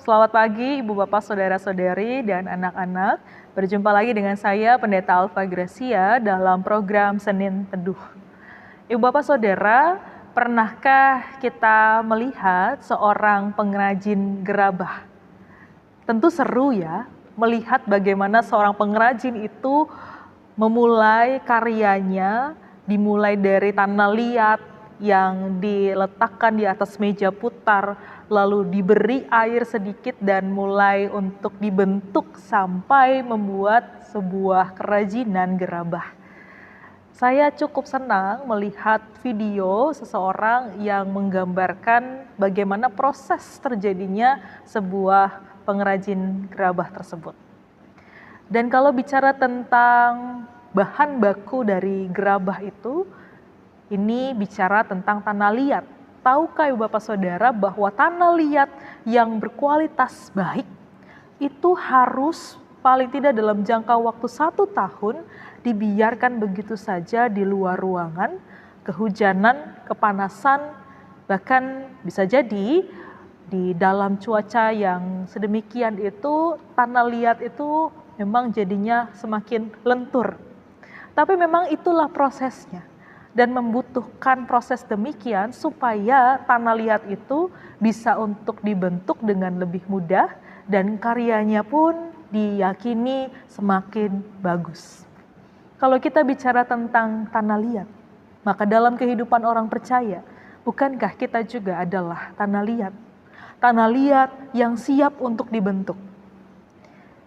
selamat pagi Ibu Bapak Saudara-saudari dan anak-anak. Berjumpa lagi dengan saya Pendeta Alfa Gracia dalam program Senin Teduh. Ibu Bapak Saudara, pernahkah kita melihat seorang pengrajin gerabah? Tentu seru ya, melihat bagaimana seorang pengrajin itu memulai karyanya, dimulai dari tanah liat yang diletakkan di atas meja putar, lalu diberi air sedikit dan mulai untuk dibentuk sampai membuat sebuah kerajinan gerabah. Saya cukup senang melihat video seseorang yang menggambarkan bagaimana proses terjadinya sebuah pengrajin gerabah tersebut. Dan kalau bicara tentang bahan baku dari gerabah itu, ini bicara tentang tanah liat. Tahukah Ibu Bapak Saudara bahwa tanah liat yang berkualitas baik itu harus paling tidak dalam jangka waktu 1 tahun dibiarkan begitu saja di luar ruangan, kehujanan, kepanasan, bahkan bisa jadi di dalam cuaca yang sedemikian itu tanah liat itu memang jadinya semakin lentur. Tapi memang itulah prosesnya. Dan membutuhkan proses demikian supaya tanah liat itu bisa untuk dibentuk dengan lebih mudah dan karyanya pun diyakini semakin bagus. Kalau kita bicara tentang tanah liat, maka dalam kehidupan orang percaya, bukankah kita juga adalah tanah liat? Tanah liat yang siap untuk dibentuk.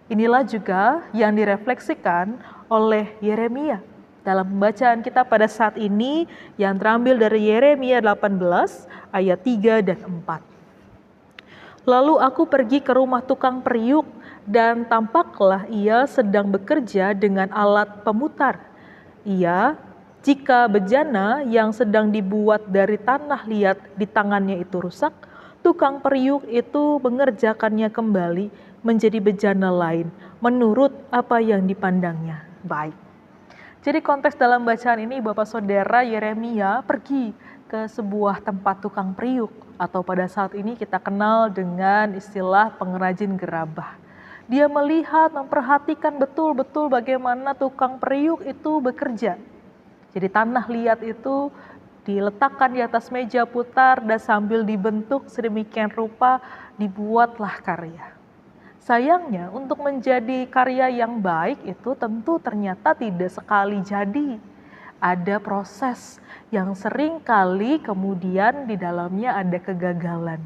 Inilah juga yang direfleksikan oleh Yeremia dalam pembacaan kita pada saat ini yang terambil dari Yeremia 18 ayat 3 dan 4. Lalu aku pergi ke rumah tukang periuk dan tampaklah ia sedang bekerja dengan alat pemutar. Ia, jika bejana yang sedang dibuat dari tanah liat di tangannya itu rusak, tukang periuk itu mengerjakannya kembali menjadi bejana lain menurut apa yang dipandangnya baik. Jadi konteks dalam bacaan ini Bapak Saudara Yeremia pergi ke sebuah tempat tukang periuk atau pada saat ini kita kenal dengan istilah pengrajin gerabah. Dia melihat, memperhatikan betul-betul bagaimana tukang periuk itu bekerja. Jadi tanah liat itu diletakkan di atas meja putar dan sambil dibentuk sedemikian rupa dibuatlah karya. Sayangnya untuk menjadi karya yang baik itu tentu ternyata tidak sekali jadi. Ada proses yang sering kali kemudian di dalamnya ada kegagalan.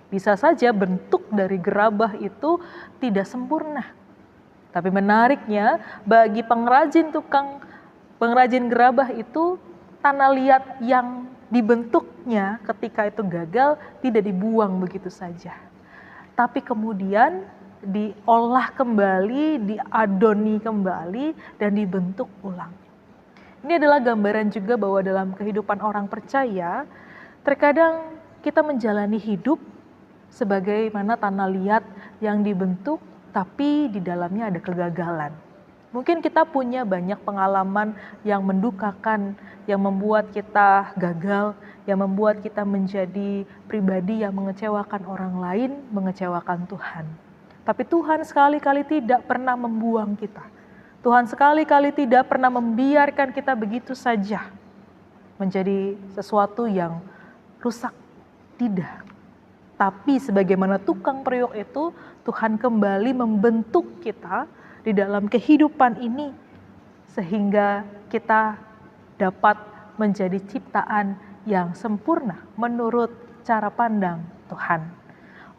Bisa saja bentuk dari gerabah itu tidak sempurna. Tapi menariknya bagi pengrajin gerabah itu tanah liat yang dibentuknya ketika itu gagal tidak dibuang begitu saja. Tapi kemudian diolah kembali, diadoni kembali, dan dibentuk ulang. Ini adalah gambaran juga bahwa dalam kehidupan orang percaya, terkadang kita menjalani hidup sebagaimana tanah liat yang dibentuk, tapi di dalamnya ada kegagalan. Mungkin kita punya banyak pengalaman yang mendukakan, yang membuat kita gagal, yang membuat kita menjadi pribadi yang mengecewakan orang lain, mengecewakan Tuhan. Tapi Tuhan sekali-kali tidak pernah membuang kita. Tuhan sekali-kali tidak pernah membiarkan kita begitu saja menjadi sesuatu yang rusak. Tidak. Tapi sebagaimana tukang periuk itu, Tuhan kembali membentuk kita di dalam kehidupan ini sehingga kita dapat menjadi ciptaan yang sempurna menurut cara pandang Tuhan.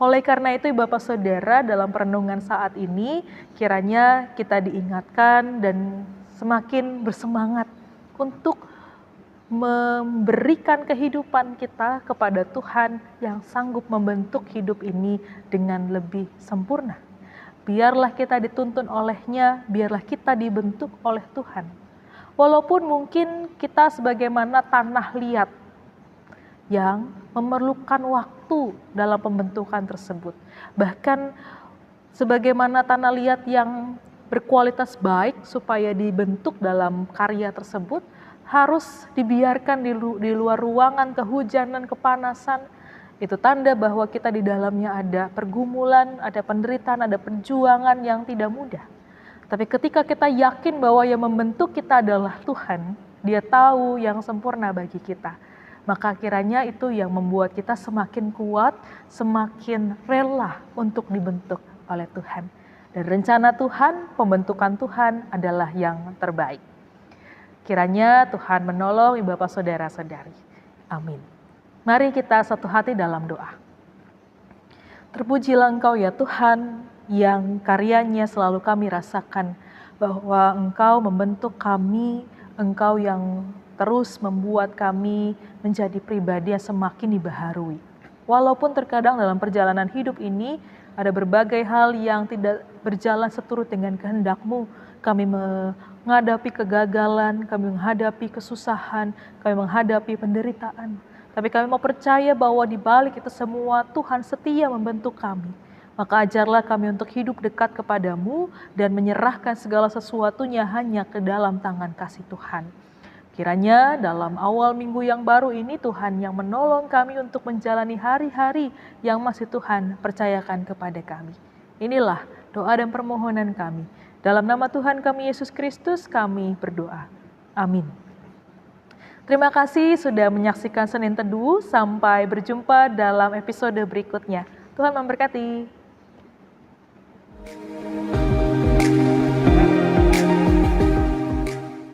Oleh karena itu Bapak Saudara dalam perenungan saat ini kiranya kita diingatkan dan semakin bersemangat untuk memberikan kehidupan kita kepada Tuhan yang sanggup membentuk hidup ini dengan lebih sempurna. Biarlah kita dituntun olehnya, biarlah kita dibentuk oleh Tuhan. Walaupun mungkin kita sebagaimana tanah liat yang memerlukan waktu dalam pembentukan tersebut. Bahkan sebagaimana tanah liat yang berkualitas baik supaya dibentuk dalam karya tersebut harus dibiarkan di luar ruangan, kehujanan, kepanasan. Itu tanda bahwa kita di dalamnya ada pergumulan, ada penderitaan, ada perjuangan yang tidak mudah. Tapi ketika kita yakin bahwa yang membentuk kita adalah Tuhan, Dia tahu yang sempurna bagi kita. Maka kiranya itu yang membuat kita semakin kuat, semakin rela untuk dibentuk oleh Tuhan. Dan rencana Tuhan, pembentukan Tuhan adalah yang terbaik. Kiranya Tuhan menolong ibu bapak saudara-saudari. Amin. Mari kita satu hati dalam doa. Terpujilah Engkau ya Tuhan, yang karyanya selalu kami rasakan, bahwa Engkau membentuk kami, Engkau yang terus membuat kami menjadi pribadi yang semakin dibaharui. Walaupun terkadang dalam perjalanan hidup ini ada berbagai hal yang tidak berjalan seturut dengan kehendak-Mu, kami menghadapi kegagalan, kami menghadapi kesusahan, kami menghadapi penderitaan. Tapi kami mau percaya bahwa di balik itu semua Tuhan setia membentuk kami. Maka ajarlah kami untuk hidup dekat kepadamu dan menyerahkan segala sesuatunya hanya ke dalam tangan kasih Tuhan. Kiranya dalam awal minggu yang baru ini Tuhan yang menolong kami untuk menjalani hari-hari yang masih Tuhan percayakan kepada kami. Inilah doa dan permohonan kami. Dalam nama Tuhan kami Yesus Kristus kami berdoa. Amin. Terima kasih sudah menyaksikan Senin Teduh. Sampai berjumpa dalam episode berikutnya. Tuhan memberkati.